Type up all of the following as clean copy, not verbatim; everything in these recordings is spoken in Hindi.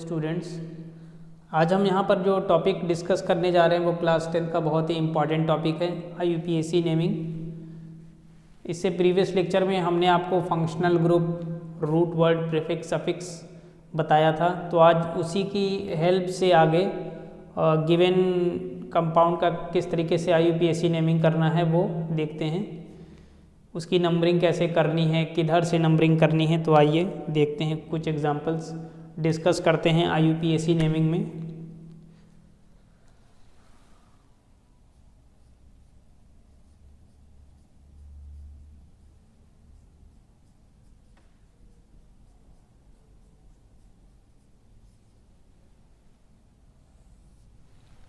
स्टूडेंट्स, आज हम यहाँ पर जो टॉपिक डिस्कस करने जा रहे हैं वो क्लास 10 का बहुत ही इम्पॉर्टेंट टॉपिक है IUPAC नेमिंग। इससे प्रीवियस लेक्चर में हमने आपको functional group, root word, prefix, suffix बताया था। तो आज उसी की हेल्प से आगे गिवन कंपाउंड का किस तरीके से IUPAC नेमिंग करना है वो देखते हैं। उसकी नंबरिंग कैसे करनी है, किधर से नंबरिंग करनी है, तो आइए देखते हैं, कुछ एग्जांपल्स डिस्कस करते हैं IUPAC नेमिंग में।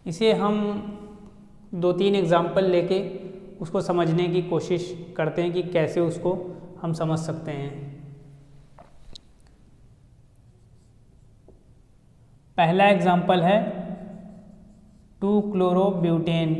इसे हम 2-3 एग्जाम्पल लेके उसको समझने की कोशिश करते हैं कि कैसे उसको हम समझ सकते हैं। पहला एग्जाम्पल है 2-क्लोरोब्यूटेन।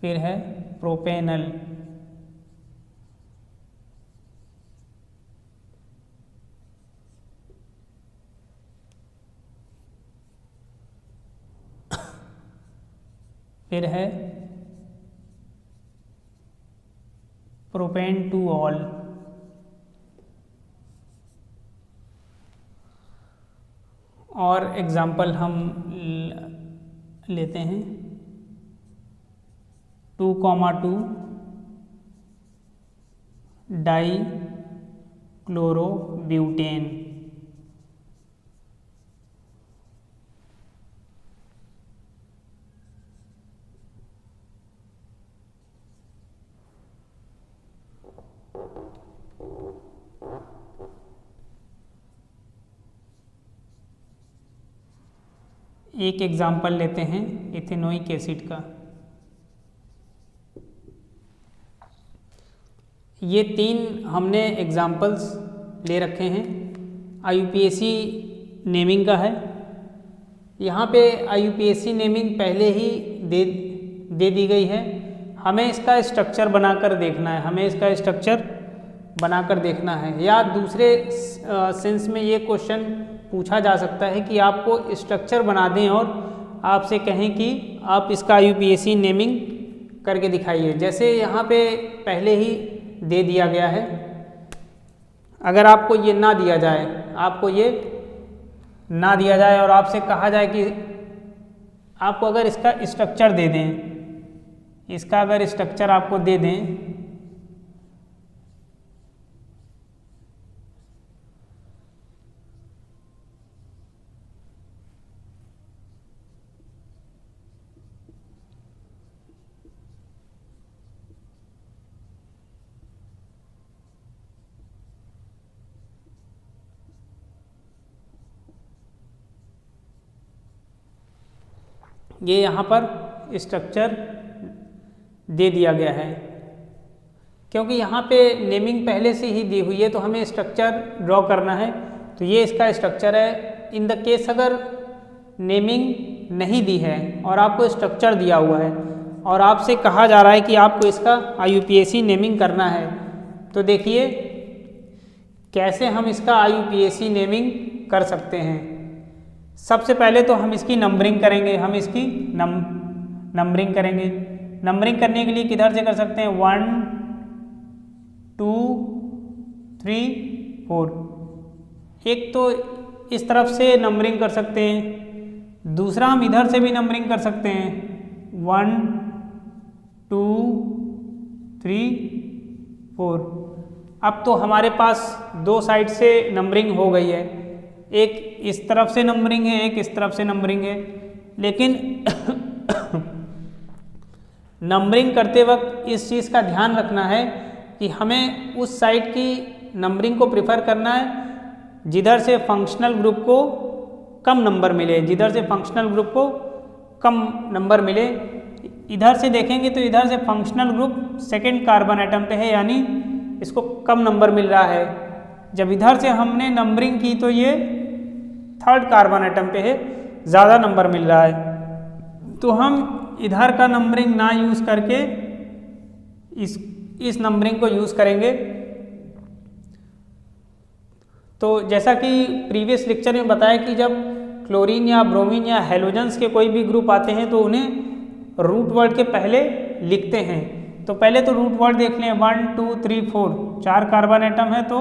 फिर है प्रोपेनल। फिर है प्रोपेन टू ऑल। और एग्जाम्पल हम लेते हैं 2,2 डाइक्लोरोब्यूटेन। एक एग्जाम्पल लेते हैं इथेनोइक एसिड का। ये 3 हमने एग्जाम्पल्स ले रखे हैं, IUPAC नेमिंग का है। यहाँ पे IUPAC नेमिंग पहले ही दे दी गई है। हमें इसका स्ट्रक्चर बनाकर देखना है या दूसरे सेंस में ये क्वेश्चन पूछा जा सकता है कि आपको स्ट्रक्चर बना दें और आपसे कहें कि आप इसका IUPAC नेमिंग करके दिखाइए। जैसे यहाँ पे पहले ही दे दिया गया है। अगर आपको ये ना दिया जाए और आपसे कहा जाए कि आपको अगर इसका स्ट्रक्चर दे दें, इसका अगर स्ट्रक्चर आपको दे दें ये यहाँ पर स्ट्रक्चर दे दिया गया है। क्योंकि यहाँ पे नेमिंग पहले से ही दी हुई है तो हमें स्ट्रक्चर ड्रॉ करना है। तो ये इसका स्ट्रक्चर है। इन द केस अगर नेमिंग नहीं दी है और आपको स्ट्रक्चर दिया हुआ है और आपसे कहा जा रहा है कि आपको इसका IUPAC नेमिंग करना है, तो देखिए कैसे हम इसका IUPAC नेमिंग कर सकते हैं। सबसे पहले तो हम इसकी नंबरिंग करेंगे। नंबरिंग करने के लिए किधर से कर सकते हैं? 1 2 3 4। एक तो इस तरफ से नंबरिंग कर सकते हैं, दूसरा हम इधर से भी नंबरिंग कर सकते हैं। 1 2 3 4। अब तो हमारे पास 2 साइड से नंबरिंग हो गई है। एक इस तरफ से नंबरिंग है, एक इस तरफ से नंबरिंग है। लेकिन नंबरिंग करते वक्त इस चीज़ का ध्यान रखना है कि हमें उस साइड की नंबरिंग को प्रेफर करना है जिधर से फंक्शनल ग्रुप को कम नंबर मिले। इधर से देखेंगे तो इधर से functional group second carbon atom पे है, यानी इसको कम नंबर मिल रहा है। जब इधर से हमने नंबरिंग की तो ये थर्ड कार्बन एटम पे है, ज़्यादा नंबर मिल रहा है, तो हम इधर का नंबरिंग ना यूज़ करके इस नंबरिंग को यूज़ करेंगे। तो जैसा कि प्रीवियस लेक्चर में बताया कि जब क्लोरीन या ब्रोमीन या हैलोजेंस के कोई भी ग्रुप आते हैं तो उन्हें रूट वर्ड के पहले लिखते हैं। तो पहले तो रूट वर्ड देख लें, 1 2 3 4, 4 कार्बन एटम है तो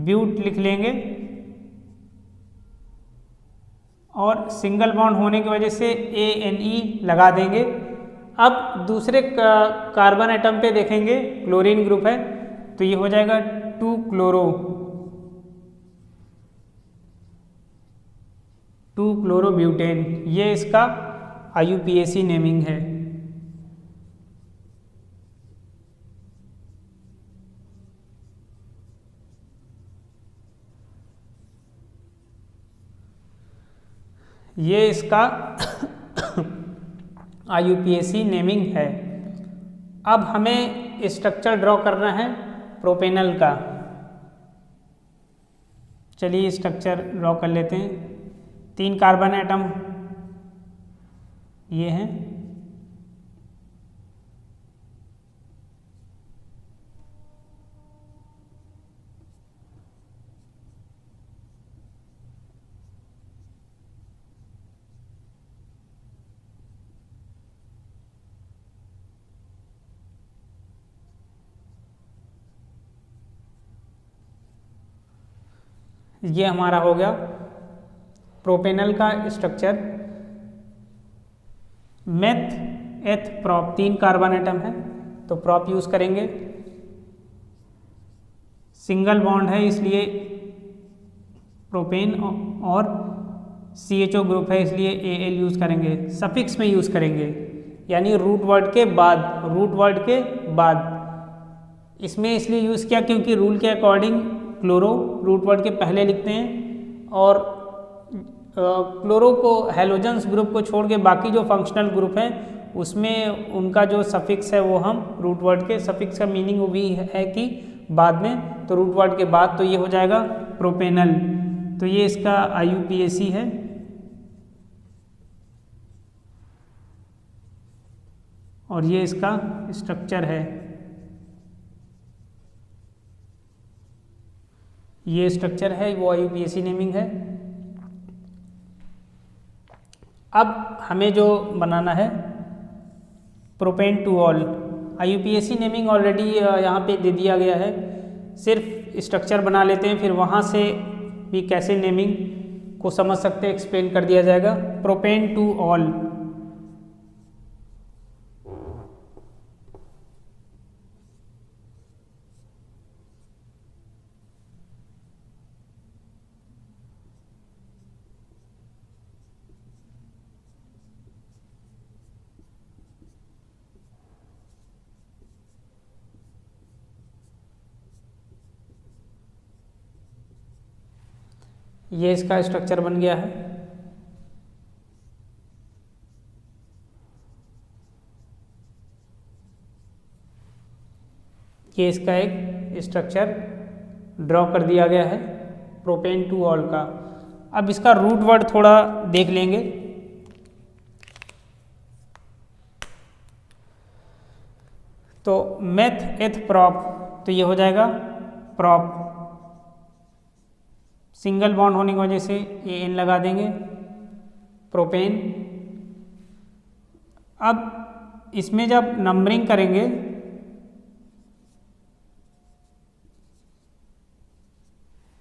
ब्यूट लिख लेंगे, और सिंगल बॉन्ड होने की वजह से ANE लगा देंगे। अब दूसरे कार्बन एटम पे देखेंगे, क्लोरीन ग्रुप है तो ये हो जाएगा 2 क्लोरोब्यूटेन, ये इसका IUPAC नेमिंग है। ये इसका IUPAC नेमिंग है। अब हमें स्ट्रक्चर ड्रॉ करना है प्रोपेनल का। चलिए स्ट्रक्चर ड्रॉ कर लेते हैं। 3 कार्बन एटम ये हैं, ये हमारा हो गया प्रोपेनल का structure. Meth eth prop 3 carbon atom है तो प्रॉप यूज़ करेंगे। सिंगल बॉन्ड है इसलिए प्रोपेन, और CHO ग्रुप है इसलिए AL यूज़ करेंगे। सफिक्स में यूज़ करेंगे यानी रूट वर्ड के बाद। इसमें इसलिए यूज़ किया क्योंकि रूल के अकॉर्डिंग क्लोरो रूट वर्ड के पहले लिखते हैं, और क्लोरो को हैलोजेंस ग्रुप को छोड़ के बाकी जो फंक्शनल ग्रुप हैं उसमें उनका जो सफिक्स है वो हम रूट वर्ड के सफिक्स का मीनिंग वो भी है कि बाद में, तो रूट वर्ड के बाद तो ये हो जाएगा प्रोपेनल। तो ये इसका IUPAC है। और ये इसका स्ट्रक्चर है, ये स्ट्रक्चर है वो IUPAC नेमिंग है। अब हमें जो बनाना है propane two all, IUPAC naming already यहाँ पे दे दिया गया है, सिर्फ स्ट्रक्चर बना लेते हैं, फिर वहाँ से भी कैसे नेमिंग को समझ सकते हैं एक्सप्लेन कर दिया जाएगा। प्रोपेन टू ऑल, ये इसका स्ट्रक्चर बन गया है। ये इसका एक स्ट्रक्चर ड्रॉ कर दिया गया है प्रोपेन टू ऑल का। अब इसका रूट वर्ड थोड़ा देख लेंगे। तो मेथ एथ प्रॉप, तो ये हो जाएगा प्रॉप, सिंगल बॉन्ड होने की वजह से AN लगा देंगे, प्रोपेन। अब इसमें जब नंबरिंग करेंगे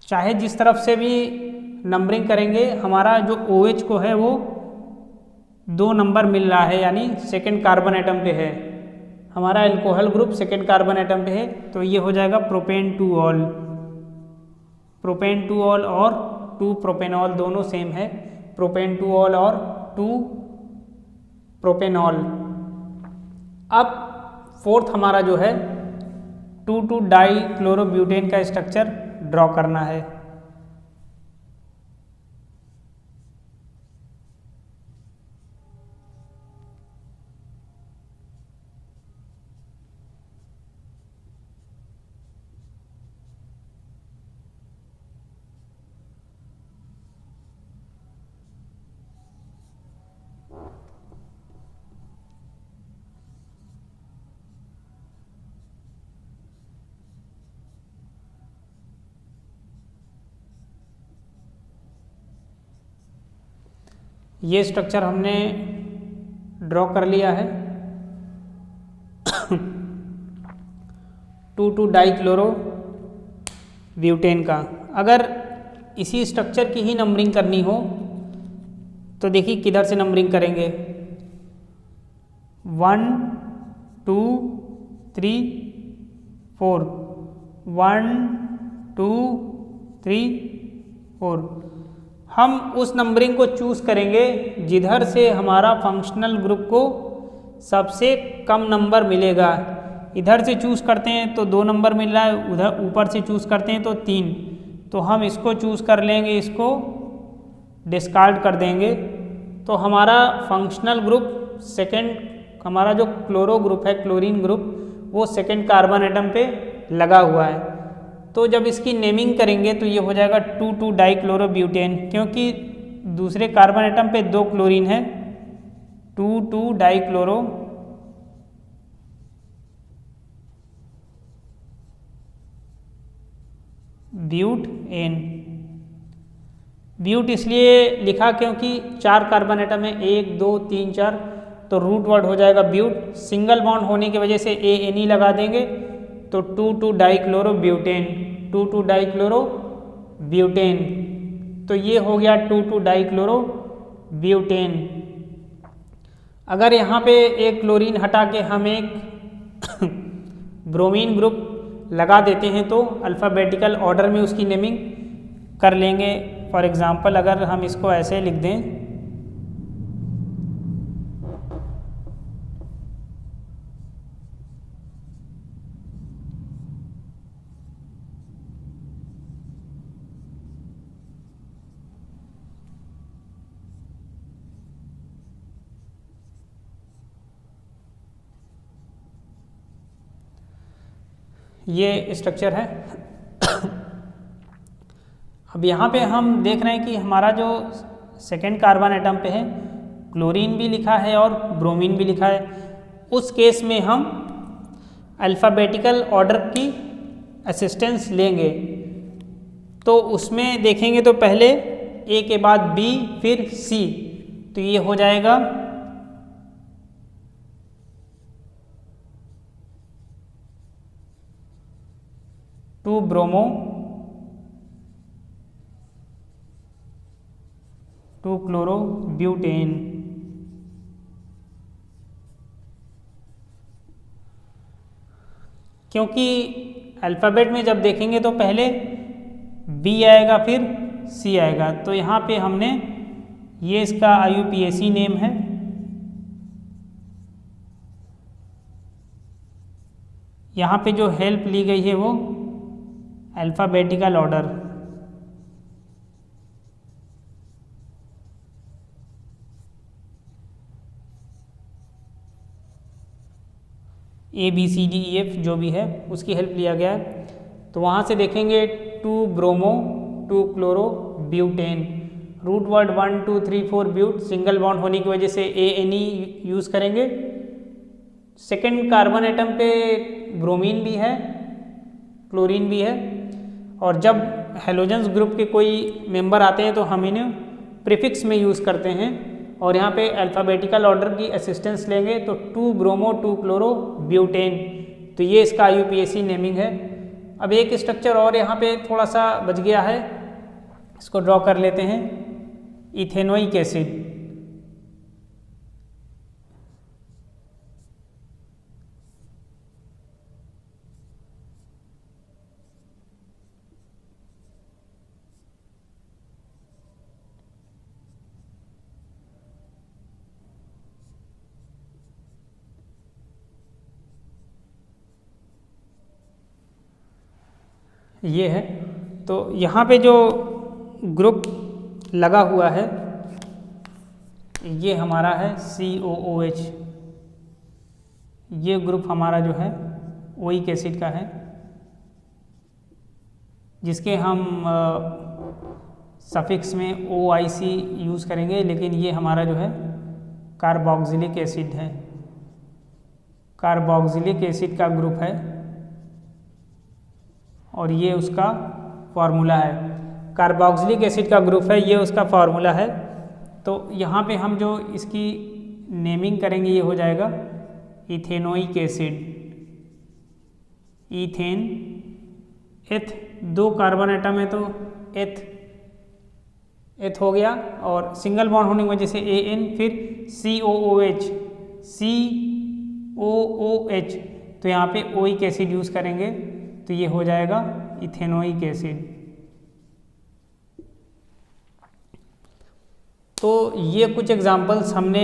चाहे जिस तरफ से भी नंबरिंग करेंगे, हमारा जो OH को है वो 2 नंबर मिल रहा है, यानी सेकेंड कार्बन एटम पे है, हमारा alcohol group second carbon atom पे है, तो ये हो जाएगा propane two all. Propane two all और 2 प्रोपेनॉल दोनों सेम है, प्रोपेन टू ऑल और 2 प्रोपेनॉल। अब फोर्थ हमारा जो है 2,2 डाई क्लोरोब्यूटेन का स्ट्रक्चर ड्रॉ करना है। ये स्ट्रक्चर हमने ड्रॉ कर लिया है 2,2 डाइक्लोरो ब्यूटेन का। अगर इसी स्ट्रक्चर की ही नंबरिंग करनी हो तो देखिए किधर से नंबरिंग करेंगे, 1 2 3 4, 1 2 3 4। हम उस नंबरिंग को चूज़ करेंगे जिधर से हमारा फंक्शनल ग्रुप को सबसे कम नंबर मिलेगा। इधर से चूज़ करते हैं तो 2 नंबर मिल रहा है, उधर ऊपर से चूज़ करते हैं तो 3, तो हम इसको चूज़ कर लेंगे, इसको डिस्कार्ड कर देंगे। तो हमारा फंक्शनल ग्रुप सेकेंड, हमारा जो क्लोरो ग्रुप है, क्लोरीन ग्रुप, वो सेकेंड कार्बन एटम पे लगा हुआ है। तो जब इसकी नेमिंग करेंगे तो ये हो जाएगा 2,2 डाइक्लोरोब्यूटेन, क्योंकि दूसरे कार्बन एटम पे 2 क्लोरीन है, 2,2 डाइक्लोरो ब्यूट एन। ब्यूट इसलिए लिखा क्योंकि 4 कार्बन एटम है, 1 2 3 4, तो रूट वर्ड हो जाएगा ब्यूट। सिंगल बॉन्ड होने की वजह से ANE लगा देंगे तो 2,2 डाइक्लोरोब्यूटेन, 2,2 डाइक्लोरोब्यूटेन। तो ये हो गया 2,2 डाइक्लोरोब्यूटेन। अगर यहाँ पे एक क्लोरीन हटा के हम एक ब्रोमीन ग्रुप लगा देते हैं तो अल्फ़ाबेटिकल ऑर्डर में उसकी नेमिंग कर लेंगे। फॉर एग्ज़ाम्पल अगर हम इसको ऐसे लिख दें, ये स्ट्रक्चर है। अब यहाँ पे हम देख रहे हैं कि हमारा जो सेकेंड कार्बन एटम पे है क्लोरीन भी लिखा है और ब्रोमीन भी लिखा है। उस केस में हम अल्फ़ाबेटिकल ऑर्डर की असिस्टेंस लेंगे। तो उसमें देखेंगे तो पहले A के बाद B फिर C, तो ये हो जाएगा 2 ब्रोमो 2 क्लोरोब्यूटेन। क्योंकि अल्फ़ाबेट में जब देखेंगे तो पहले B आएगा फिर C आएगा, तो यहाँ पे हमने ये इसका IUPAC नेम है। यहाँ पे जो हेल्प ली गई है वो अल्फ़ाबेटिकल ऑर्डर, ABCDEF जो भी है उसकी हेल्प लिया गया है। तो वहाँ से देखेंगे 2 bromo 2 chlorobutane, root word 1 2 3 4 but, single bond होने की वजह से ANE यूज़ करेंगे। सेकेंड कार्बन एटम पे ब्रोमीन भी है, क्लोरीन भी है, और जब हेलोजेंस ग्रुप के कोई मेंबर आते हैं तो हम इन्हें प्रीफिक्स में यूज़ करते हैं, और यहाँ पे अल्फ़ाबेटिकल ऑर्डर की असिस्टेंस लेंगे तो 2 ब्रोमो 2 क्लोरोब्यूटेन, तो ये इसका IUPAC नेमिंग है। अब एक स्ट्रक्चर और यहाँ पे थोड़ा सा बच गया है, इसको ड्रॉ कर लेते हैं, इथेनोइक एसिड। ये है, तो यहाँ पे जो ग्रुप लगा हुआ है ये हमारा है COOH। ये ग्रुप हमारा जो है ओइक एसिड का है, जिसके हम सफिक्स में OIC यूज़ करेंगे, लेकिन ये हमारा जो है कार्बोक्सिलिक एसिड है, कार्बोक्सिलिक एसिड का ग्रुप है, और ये उसका फार्मूला है। कार्बोक्सिलिक एसिड का ग्रुप है, ये उसका फार्मूला है। तो यहाँ पे हम जो इसकी नेमिंग करेंगे ये हो जाएगा इथेनोइक एसिड, इथेन, एथ, 2 कार्बन एटम है तो एथ हो गया, और सिंगल बॉन्ड होने की वजह से AN, फिर COOH, COOH, तो यहाँ पे ओइक एसिड यूज़ करेंगे तो ये हो जाएगा इथेनोइक एसिड। तो ये कुछ एग्जांपल्स हमने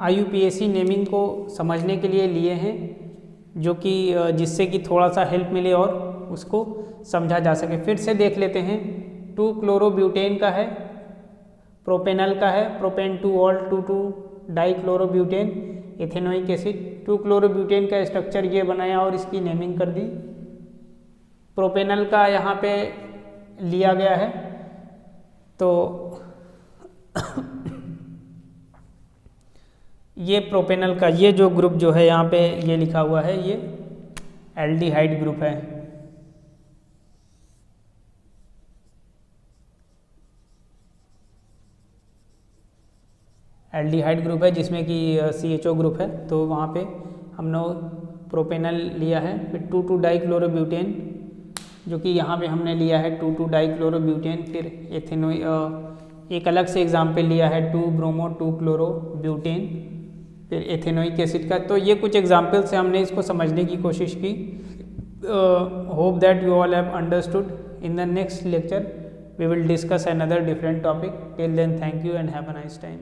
IUPAC नेमिंग को समझने के लिए लिए हैं, जो कि जिससे कि थोड़ा सा हेल्प मिले और उसको समझा जा सके। फिर से देख लेते हैं। 2-क्लोरोब्यूटेन का है, प्रोपेनल का है, प्रोपेन 2-ऑल 2,2-डाइक्लोरोब्यूटेन, इथेनोइक एसिड। 2-क्लोरोब्यूटेन का स्ट्रक्चर ये बनाया और इसकी नेमिंग कर दी। प्रोपेनल का यहाँ पे लिया गया है, तो ये प्रोपेनल का ये जो ग्रुप जो है यहाँ पे ये लिखा हुआ है, ये एल्डिहाइड ग्रुप है। एल्डिहाइड ग्रुप है जिसमें कि CHO ग्रुप है, तो वहाँ पे हमने प्रोपेनल लिया है। फिर 2,2-डाइक्लोरोब्यूटेन, जो कि यहाँ पे हमने लिया है 2,2-डाइक्लोरोब्यूटेन। फिर एक अलग से एग्जाम्पल लिया है 2-ब्रोमो-2-क्लोरोब्यूटेन, फिर एथेनोइक एसिड का। तो ये कुछ एग्जाम्पल से हमने इसको समझने की कोशिश की। Hope that you all have understood. In the next lecture we will discuss another different topic. Till then, thank you and have a nice time.